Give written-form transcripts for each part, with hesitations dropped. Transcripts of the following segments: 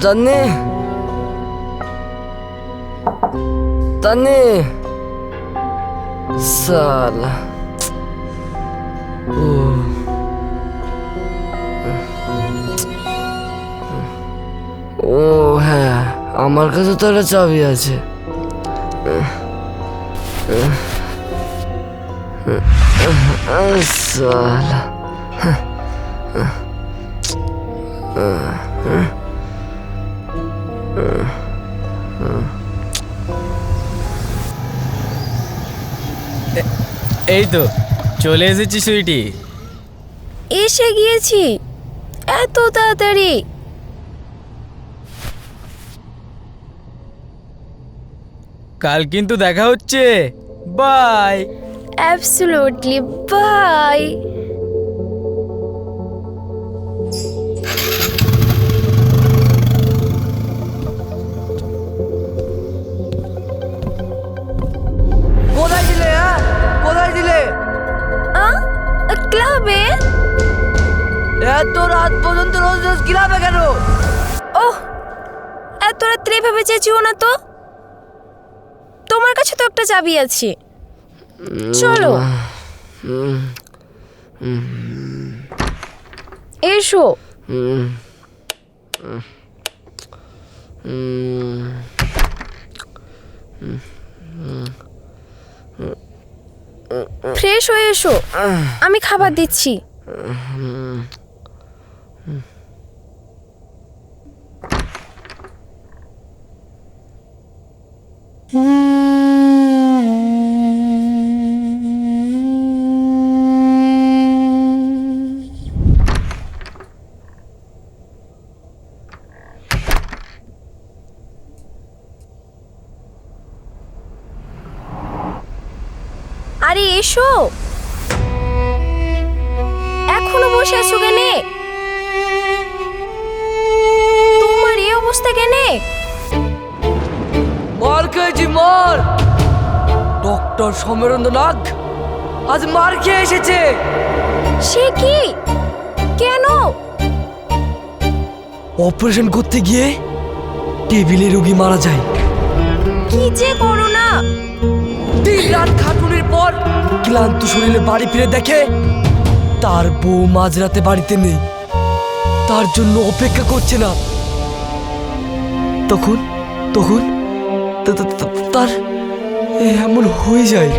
চাঁদনি, চাঁদনি, সালা ও হ্যাঁ, আমার কাছে তো একটা চাবি আছে। সালা এই তো চলে এসেছি সুইটি। এসে গিয়েছি এত তাড়াতাড়ি? কাল কিন্তু দেখা হচ্ছে। বাই। Absolutely bye. কোথায় ছিলে? হ্যাঁ, কোথায় ছিলে? ক্লাবে। এত রাত পর্যন্ত রোজ রোজ ক্লাবে কেন? ওহ, এত রাত্রে এভাবে চেঁচিও না তো। তোমার কাছে তো একটা চাবি আছে, চলো এসো। ফ্রেশ হয়ে এসো, আমি খাবার দিচ্ছি। আরে এসো, এখনো বসে আছো কেনে? তোমার এই অবস্থা কেনে? মার খেয়েছি, মার। ডক্টর সমরেন্দ্র নাগ আজ মার খেয়ে এসেছে। সে কি? কেন? অপারেশন করতে গিয়ে টেবিলে রোগী মারা যায়। কি যে করো না। দিন রাত খাটুনির পর ক্লান্ত শরীরে বাড়ি ফিরে দেখে তার বউ মাঝরাতে বাড়িতে নেই, তার জন্য অপেক্ষা করছে না। তখন তখন তার এমন হয়ে যায়।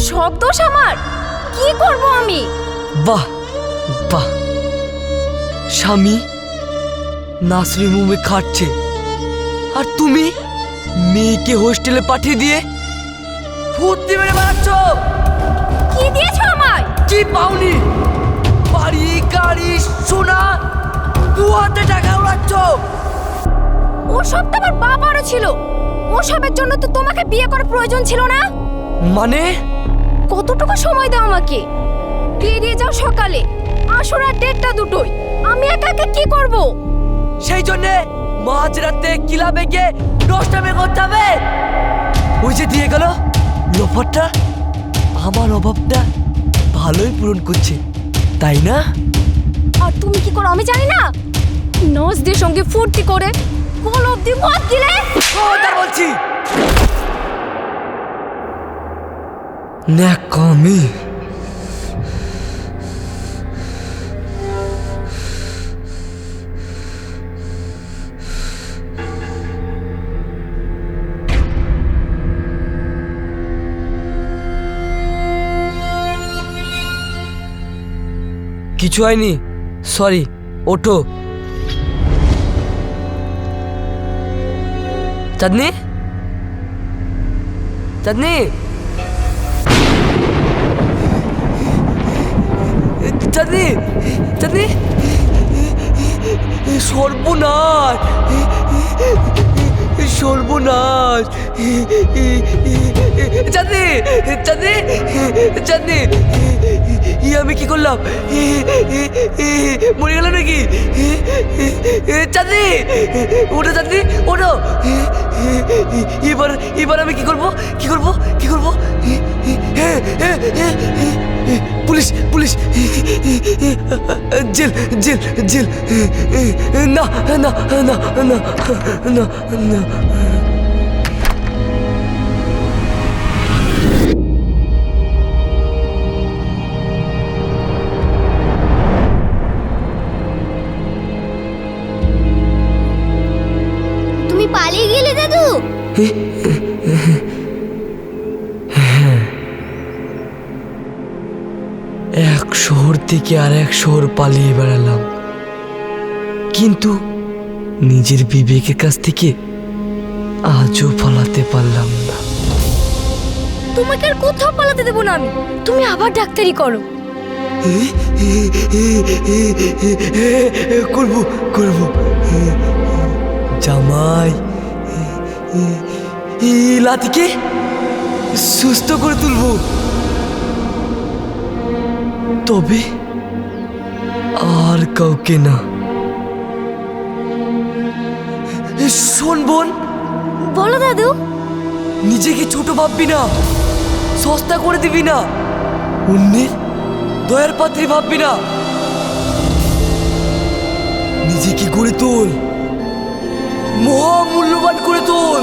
সব দোষ আমার, কি করব আমি? বাহ বাহ, স্বামী নার্সিং হোমে খাটছে আর তুমি মেয়েকে হোস্টেলে পাঠিয়ে দিয়ে ফুর্তি মেরে বেড়াচ্ছ। কি দিয়েছো আমায়? কি পাওনি? বাড়ি গাড়ি সোনা, দু হাতে টাকা উড়াচ্ছ। ওসব তো আমার বাবারও ছিল, ওসবের জন্য তো তোমাকে বিয়ে করার প্রয়োজন ছিল না। মানে? কতটুকু সময় দাও আমাকে? বেরিয়ে যাও সকালে, আসো রাত 1:30টা 2টোয়। আমি একা একা কি করব? সেই জন্যে মাঝরাতে ক্লাবে গিয়ে নষ্টামি করতে হবে? ওই যে দিয়ে গেল লোফারটা আমার অভাবটা ভালোই পূরণ করছে, তাই না? আর তুমি কি করো আমি জানি না। নর্সদের সঙ্গে ফুর্তি করে কোন অবধি মদ গিলে। খবরদার বলছি। ন্যাকামি। কিছু হয়নি, সরি, ওঠো। চাঁদনি, চাঁদনি, চাঁদনি, চাঁদনি, সর্বনাশ, সর্বনাশ। চাঁদনি, চাঁদনি, চাঁদনি, আমি কি করলাম? মরে গেল নাকি? চাঁদনি, ওঠো চাঁদনি, ওঠো। এবার এবার আমি কি করবো? কি করবো? কি করবো? Police police jail jail jail না না না না না না তুমি পালিয়ে গেলে দাদু? এক শহর থেকে আর এক শহর পালিয়ে বেড়ালাম, কিন্তু নিজের বিবেকের কাছ থেকে আজও পালাতে পারলাম না। তোমাকে আর কোথাও পালাতে দেবো না আমি। তুমি আবার ডাক্তারি করো। করব করব জামাই, লাতিকে সুস্থ করে তুলবো, তবে আর কাউকে না। শোন বোন, বলো দাদু। নিজেকে ছোট ভাববি না, সস্তা করে দিবি না, অন্যের দয়ার পাত্রী ভাববি না। নিজেকে গড়ে তোল, মহামূল্যবান করে তোল।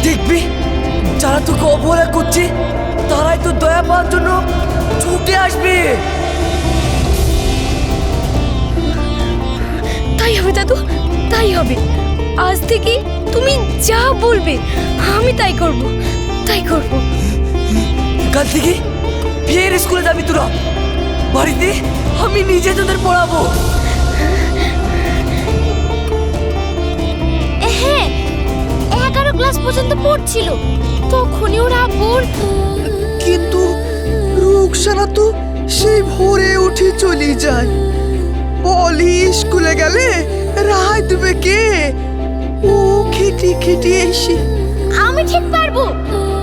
দেখবি যারা তোকে অবহেলা করছে তারাই তো দয়া পাওয়ার জন্য ছুটে আসবে। তাই হবে দাদু, তাই হবে। আজ থেকে তুমি যা বলবে আমি তাই করব, তাই করব। কাল থেকে ফের স্কুলে যাবি তোরা, বাড়িতে আমি নিজে তোদের পড়াবো। হ্যাঁ, 11 ক্লাস পর্যন্ত পড়ছিল, তখনই ওর আব্বুর। কিন্তু রুকসানা তো সেই ভোরে উঠে চলে যায়। পলি স্কুলে গেলে রায় দেবে কে? ও খেটে খেটে এসে। আমি ঠিক পারবো,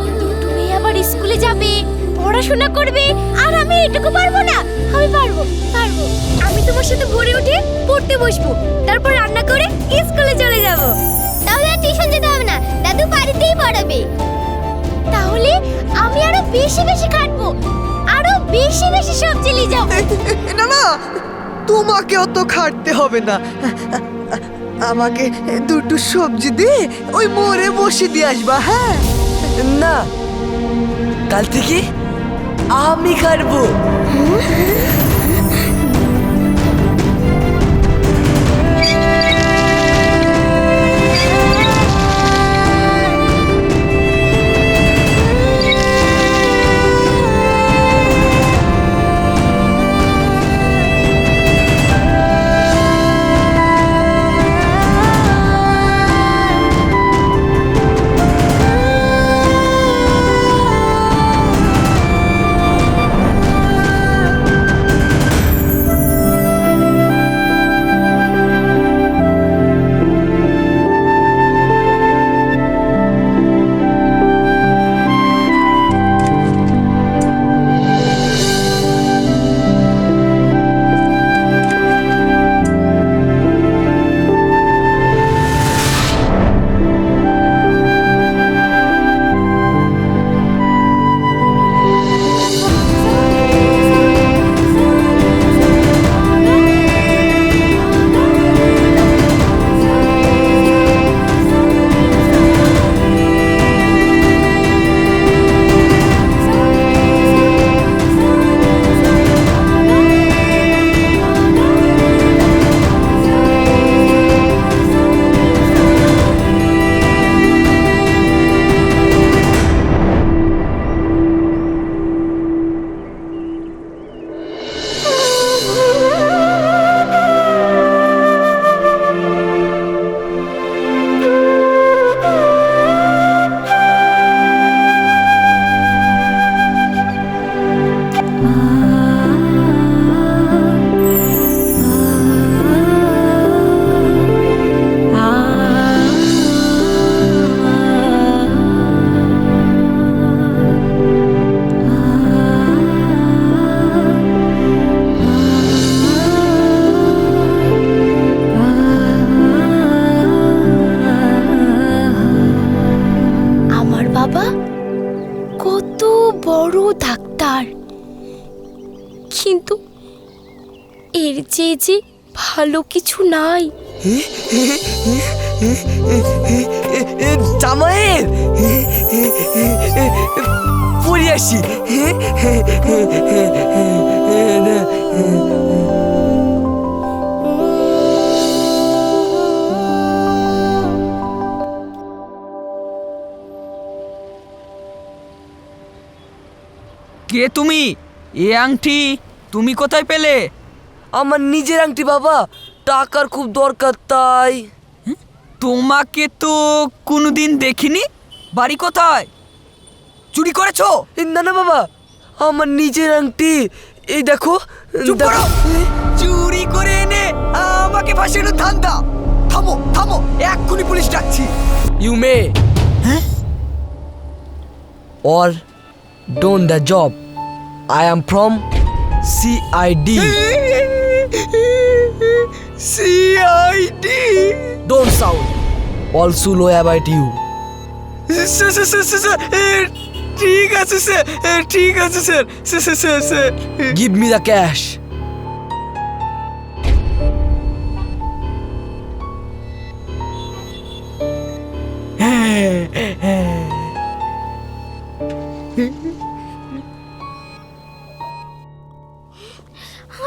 কিন্তু তুমি আবার স্কুলে যাবে, পড়াশোনা করবে, আর আমি এটুকু পারবো না। আমি পারবো, পারবো। আমি তোমার সাথে ভোরে উঠে পড়তে বসবো, তারপর রান্না করে স্কুলে চলে যাব। তাহলে আর টিউশন যেতে হবে না, দাদু বাড়িতেই পড়াবে। তাহলে আমি আরো বেশি বেশি খাটবো, আরো বেশি বেশি সবজি নিয়ে যাবো। না না, তোমাকে অত খাটতে হবে না। আমাকে দুটো সবজি দিয়ে ওই মোড়ে বসে দিয়ে আসবা। হ্যাঁ না, কাল থেকে আমি খাটবো। বাবা কত বড় ডাক্তার। তার, কিন্তু এর চেয়ে যে ভালো কিছু নাই। জামাইয়ের পড়ে আসি। কে তুমি? এ আংটি তুমি কোথায় পেলে? আমার নিজের আংটি বাবা, টাকার খুব দরকার তাই। তোমাকে তো কোনোদিন দেখিনি। বাড়ি কোথায়? চুরি করেছো? না না বাবা, আমার নিজের আংটি, এই দেখো। চুপ করো! চুরি করে এনে আমাকে ফাঁসানোর ধান্দা। থামো থামো, এক্ষুনি পুলিশ ডাকছি। You may or don't the job. I am from CID. CID? Don't sound. Also know about you. Sir, ঠিক আছে স্যার, ঠিক আছে sir, sir. Give me the cash.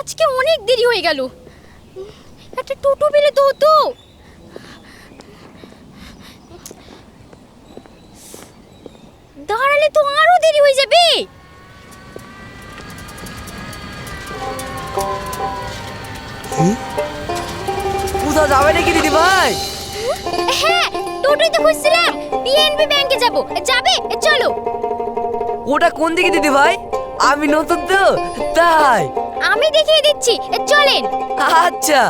আজকে অনেক দেরি হয়ে গেল, একটা টোটো পেলে তো হতো। দাঁড়ালে তো আরো দেরি হয়ে যাবে। কোথাও যাবে নাকি দিদি ভাই? হ্যাঁ, টোটোই তো খুঁজছিলাম। পিএনবি ব্যাংকে যাব। যাবে? চলো। ওটা কোন দিকে দিদি ভাই? আমি নতুন তো তাই। আমি দেখিয়ে দিচ্ছি, চলেন। আচ্ছা।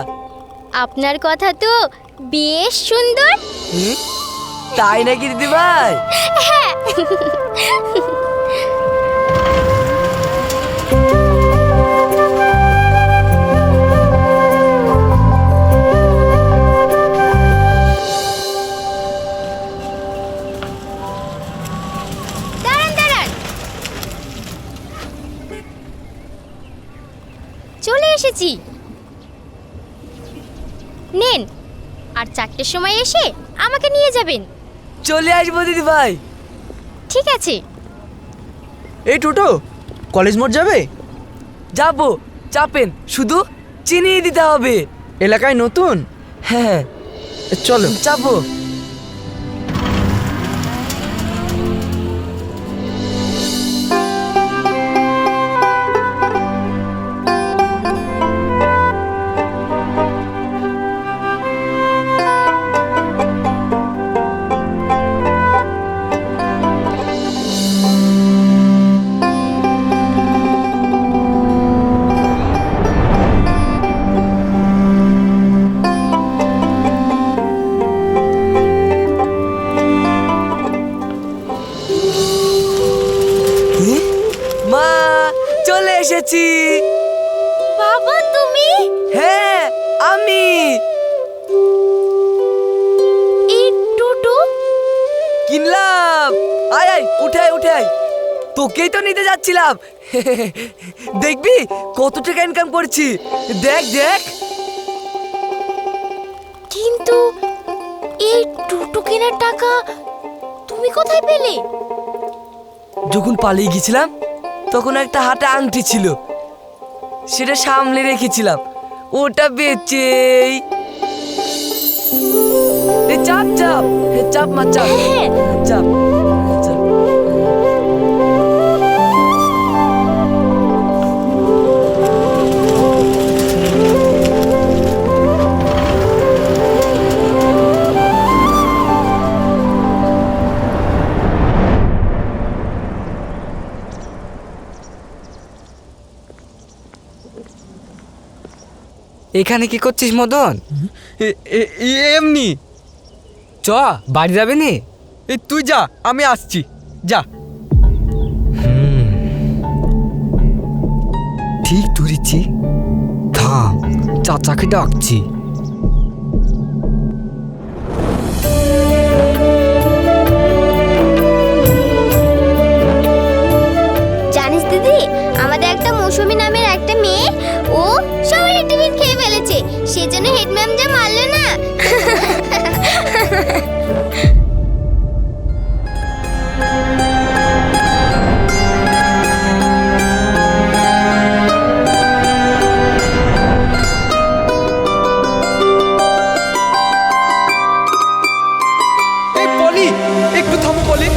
আপনার কথা তো বেশ সুন্দর। তাই নাকি দিদি ভাই? হ্যাঁ। দাঁড়ান। চলে এসেছি। নেন, আর 4টের সময় এসে আমাকে নিয়ে যাবেন। চলে আসবো দিদি ভাই। ঠিক আছে। এই টোটো কলেজ মোড় যাবে? যাবো, চাপেন, শুধু চিনিয়ে দিতে হবে। এলাকায় নতুন? হ্যাঁ, চলো। চাপো। মা, চলে এসেছি। বাবা, তুমি? হ্যাঁ, আমি। এই টোটো? কিনলাম। আয় আয়, উঠে আয়। তোকেই তো নিতে যাচ্ছিলাম। দেখবি কত টাকা ইনকাম করছি। দেখ। কিন্তু এই টোটো কেনার টাকা তুমি কোথায় পেলে? যখন পালিয়ে গেছিলাম তখন একটা হাতে আংটি ছিল, সেটা সামলে রেখেছিলাম। ওটা বেচেই চাপ মা, চাপ। হ্যাঁ। চাপ। এখানে কি করছিস মদন? এমনি। চ বাড়ি যাবে নি? তুই যা, আমি আসছি। যা। ঠিক ধরেছি, থাম, চাচাকে ডাকছি। জানিস দিদি, বলে?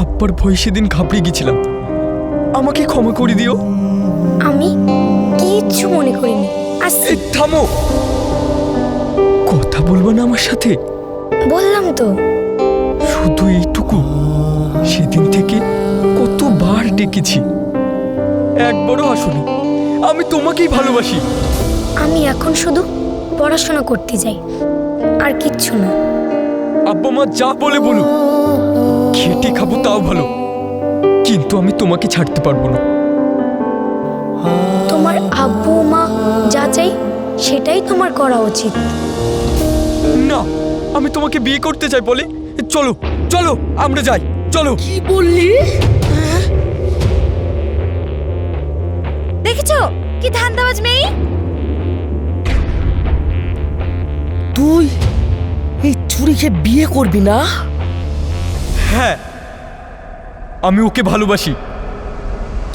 আব্বার ভয় সেদিন ঘাবড়ে গেছিলাম, আমাকে ক্ষমা করে দিও। আমি কিচ্ছু মনে করিনি। এই থামো, কথা বলবো না আমার সাথে? বললাম তো। শুধু এইটুকু, সেদিন থেকে কতবার ডেকেছি, একবারও আসুনি। আমি তোমাকেই ভালোবাসি। আমি এখন শুধু পড়াশোনা করতে যাই, আর কিচ্ছু না। আব্বা মা যা বলে বলুক, খেটে খাবো তাও ভালো, কিন্তু আমি তোমাকে ছাড়তে পারবো না। তোমার আব্বু মা যা চাই সেটাই তোমার করা উচিত। না, আমি তোমাকে বিয়ে করতে চাই বলে। চলো চলো আমরা যাই, চলো। কি বললি? দেখেছো কি ধান্দাবাজ মেয়ে? তুই এই চুরিকে বিয়ে করবি না? হ্যাঁ, আমি ওকে ভালোবাসি।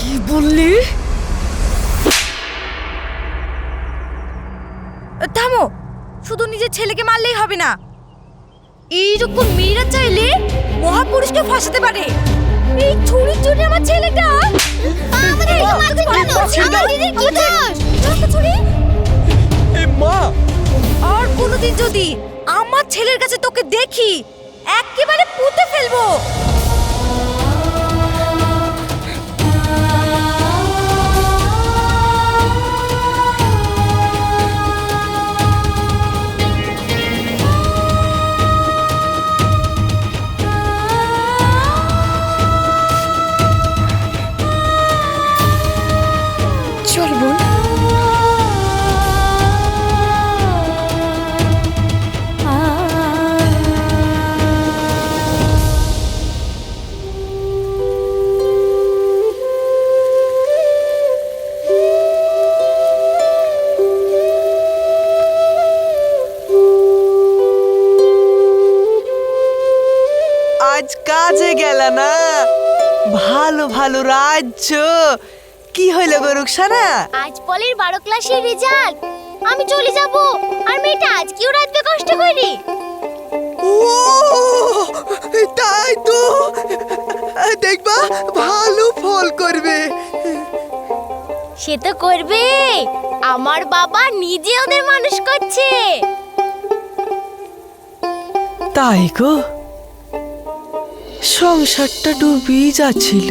কি বললি? থামো, শুধু নিজের ছেলেকে মারলেই হবে না। এইরকম মেয়েরা চাইলে মহাপুরুষকে ফাঁসাতে পারে। এই ছুরি ছুরি আমার ছেলেটা আমাদের মারতে পারো, আমার দিদির কি দোষ? ছুরি। এ মা, আর কোনোদিন যদি আমার ছেলের কাছে তোকে দেখি, একেবারে পুঁতে ফেলবো। চল বোন। আজ কাজে গেল না? ভালো ভালো রাজ্য কি হইল গো রুকসানা? আজ পলের 12 ক্লাসের রেজাল্ট। আমি চলে যাব, আর মেয়েটা আজকেও রাতবে কষ্ট করি। ও তাই তো, দেখবা ভালো ফল করবে। সে তো করবে, আমার বাবা নিজে ওদের মানুষ করছে। তাই গো, সংসারটা ডুবেই যাচ্ছিল,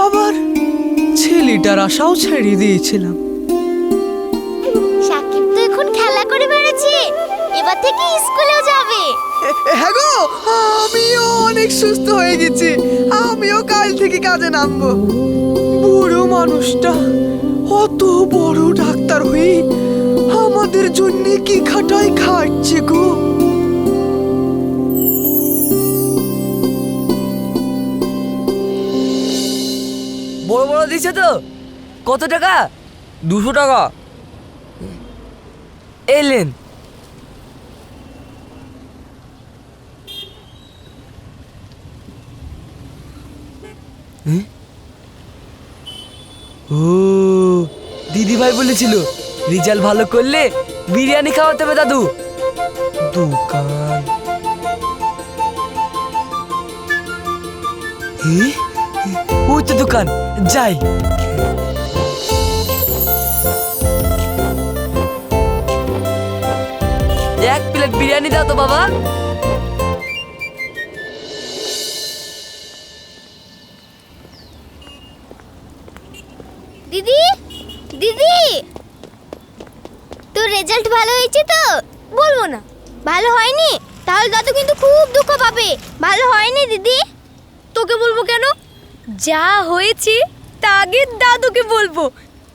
আবার ছেলেটার আশাও ছেড়ে দিয়েছিলাম। সাকিব তো এখন খেলা করে বেড়াচ্ছে, এবার থেকে স্কুলেও যাবে। হ্যাঁ গো, আমিও অনেক সুস্থ হয়ে গেছি, আমিও কাল থেকে কাজে নামবো। বুড়ো মানুষটা অত বড় ডাক্তার হয়ে আমাদের জন্য কি খাটায় খাটছে গো। বড় বড় দিছে তো? কত টাকা? 200 টাকা। এলেন। ও, দিদি ভাই বলেছিল রেজাল্ট ভালো করলে বিরিয়ানি খাওয়াতে হবে দাদু। দোকান ওই তো দোকান, যাই। এক প্লেট বিরিয়ানি দাও তো বাবা। দিদি, দিদি, তোর রেজাল্ট ভালো হয়েছে তো? বলবো না। ভালো হয়নি? তাহলে দাদু কিন্তু খুব দুঃখ পাবে। ভালো হয়নি দিদি? তোকে বলবো কেন? যা হয়েছে তা আগে দাদুকে বলবো,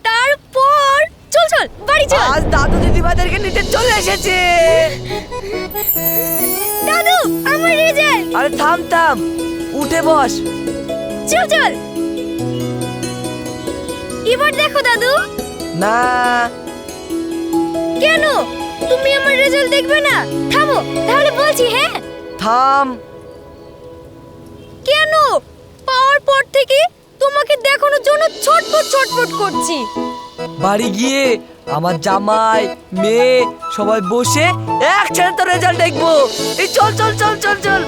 তারপর চল চল বাড়ি চল। আজ দাদু দিদি ভাইদেরকে নিতে চলে এসেছে। দাদু, আমার রেজাল্ট। আরে থাম থাম, উঠে বস। চল চল। এবার দেখো দাদু। না, কেন? তুমি আমার রেজাল্ট দেখবে না? থামো, তাহলে বলছি। হ্যাঁ থাম। কেন? পাওয়ার পর থেকে তোমাকে দেখানোর জন্য ছটফট ছটফট করছি। বাড়ি গিয়ে আমার জামাই মেয়ে সবাই বসে একসাথে তো রেজাল্ট দেখবো। এই চল চল চল চল চল।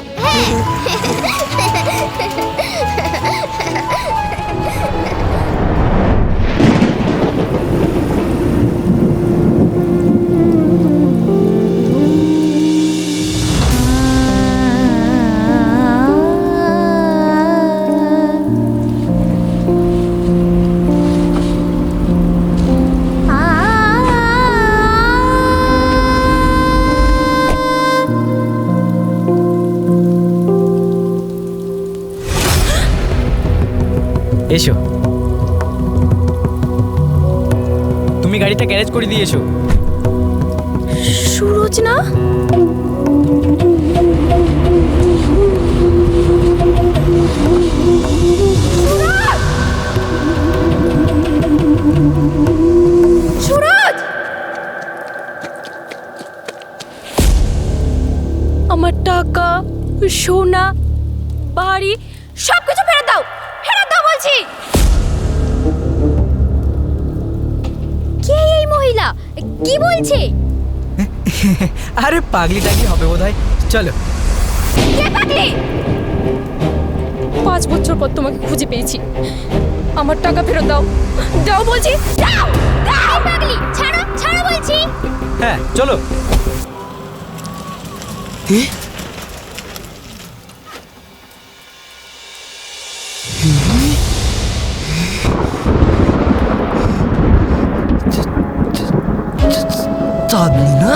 এসো, তুমি গাড়িটা গ্যারেজ করে দিয়ে এসো। সুরজ না? সুরজ! আমার টাকা, সোনা, বাড়ি সবকিছু ফেরত দাও, ফেরত দাও বলছি। কে এই মহিলা? কি বলছে? আরে পাগলি টাগলি হবে বোধহয়। চলো। কে পাগলি? 5 বছর পর তোমাকে খুঁজে পেয়েছি, আমার টাকা ফেরত দাও, দাও বলছি, দাও দাও। এই পাগলি, ছাড়ো ছাড়ো বলছি। হ্যাঁ চলো। চাঁদনি না?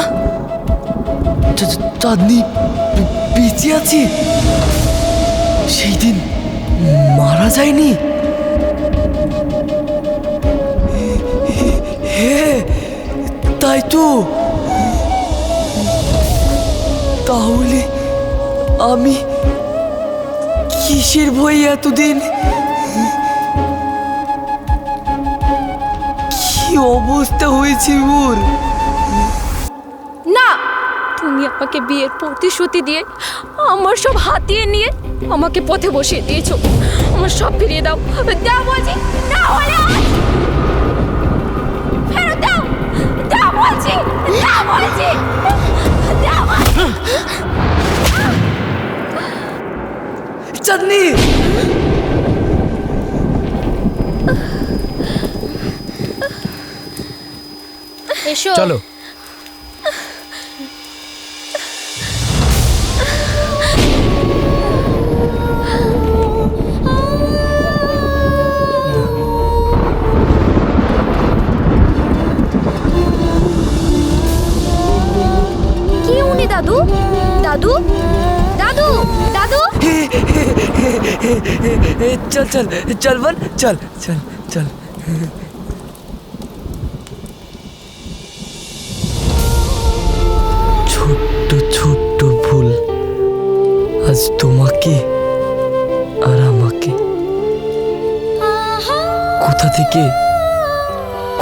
চাঁদনি বেঁচে আছে? সেই দিন মারা যায়নি? হ্যাঁ তাই তো। তাহলে আমি কিসের ভয়ে এতদিন? কি অবস্থা হয়েছে ওর? না, তুমি আমাকে বিয়ের প্রতিশ্রুতি দিয়ে আমার সব হাতিয়ে নিয়ে আমাকে পথে বসিয়ে দিয়েছো। আমার সব ফিরিয়ে দাও, দাও বলছি, না হলে ফেরত দাও, দাও বলছি, দাও বলছি, দাও বলছি। চাঁদনি! এসো। চলো। কি উনি দাদু? দাদু? দাদু? দাদু? চল চল চল বোন, চল চল চল। ছোট্ট ছোট্ট ভুল আজ তোমাকে আর আমাকে কোথা থেকে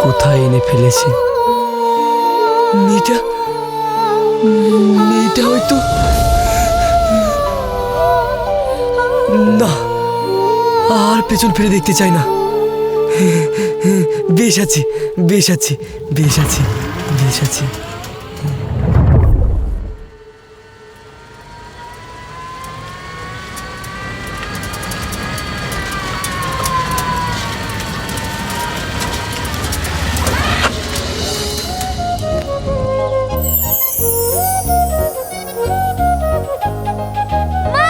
কোথায় এনে ফেলেছে। মেয়েটা হয়তো না, আর পেছন ফিরে দেখতে চাই না। বেশ আছি, বেশ আছি, বেশ আছি, বেশ আছি। মা,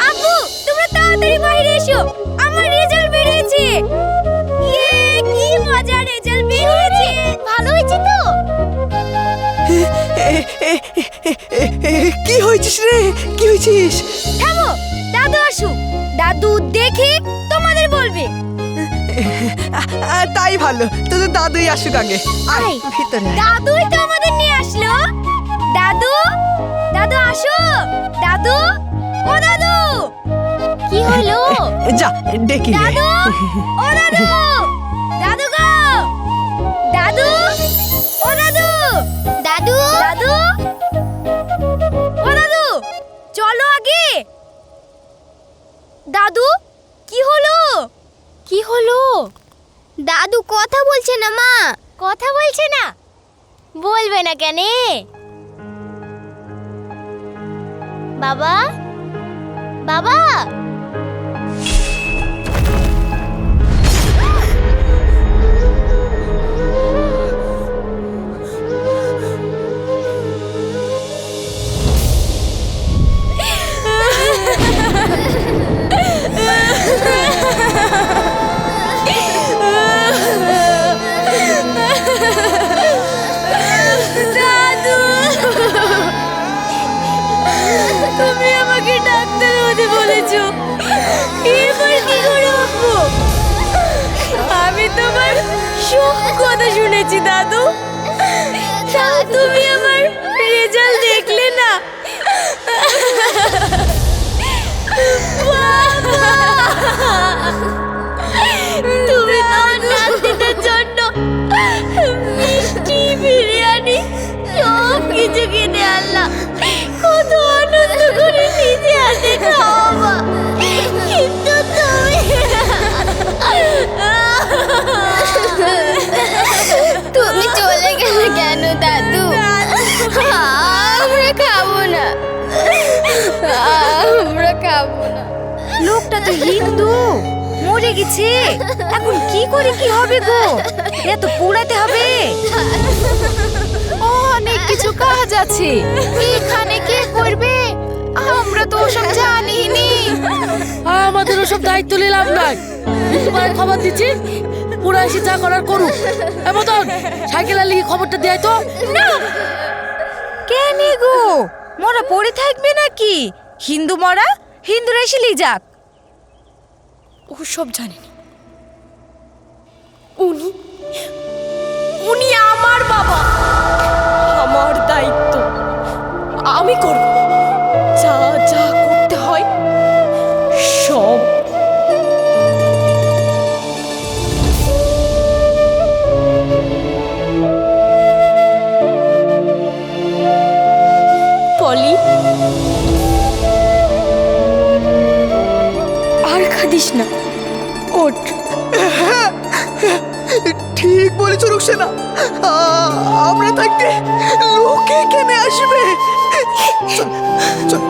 আব্বু, তোমরা তাড়াতাড়ি বাইরে এসো, আমার রেজাল্ট বের হয়েছে। ইয়ে, কি মজা, রেজাল্ট বের হয়েছে। ভালো হয়েছে তো? কি হয়েছিস রে? কি হয়েছিস? থামো, দাদু আসুক, দাদু দেখে তোমাদের বলবে। তাই ভালো, তোদের দাদুই আসুক আগে। আয় আয়। ভিতরে আয়। দাদুই তো আমাদের নিয়ে আসলো। দাদু, দাদু আসো, দাদু, ও দাদু। কি হলো? যা ডেকে নিয়ে আয়। দাদু, ও দাদু, দাদু গো, দাদু, ও দাদু, দাদু, দাদু, ও দাদু, চলো আগে। দাদু, কি হলো? কি হলো? দাদু কথা বলছে না মা, কথা বলছে না? বলবে না কেন? বাবা, বাবা, তুমি আমাকে ডাক্তার হতে বলেছো, এবার কি করে উঠবো? আমি তোমার সব কথা শুনেছি দাদু, তাও তুমি আমার রেজাল্ট দেখলে না। তুমি তোমার নাতিদের জন্য মিষ্টি, বিরিয়ানি সব কিছু কিনে আনলা, কত আনন্দ করে নিজে হাতে খাওয়া। কিন্তু তুমি চলে গেলে কেন দাদু? আমরা খাবো না, আমরা খাবো না। লোকটা তো হিন্দু, মরে গেছে, এখন কি করে কি হবে গো? এত পোড়াতে হবে? অনেক কিছু কাজ আছে, এখানে কে করবে? আমরা তো ওসব জানিনি। আমাদের ওসব দায়িত্ব নিলাম নাই। তোমার খবর দিচ্ছি, পুরা এসে যা করার করুক। মতন সাইকেল আলিয়ে খবরটা দেয় তো। কেন গো, মরা পড়ে থাকবে নাকি? হিন্দু মরা, হিন্দুরা এসে নিয়ে যাক। ওসব জানিনি। উনি আমার বাবা, আমার দায়িত্ব আমি করব। যা যা করতে হয় সব। পলি, আর কাঁদিস না, ওঠ। ঠিক বলেছ রুকসানা, আমরা থাকতে লোকে কেনে আসবে। চল চল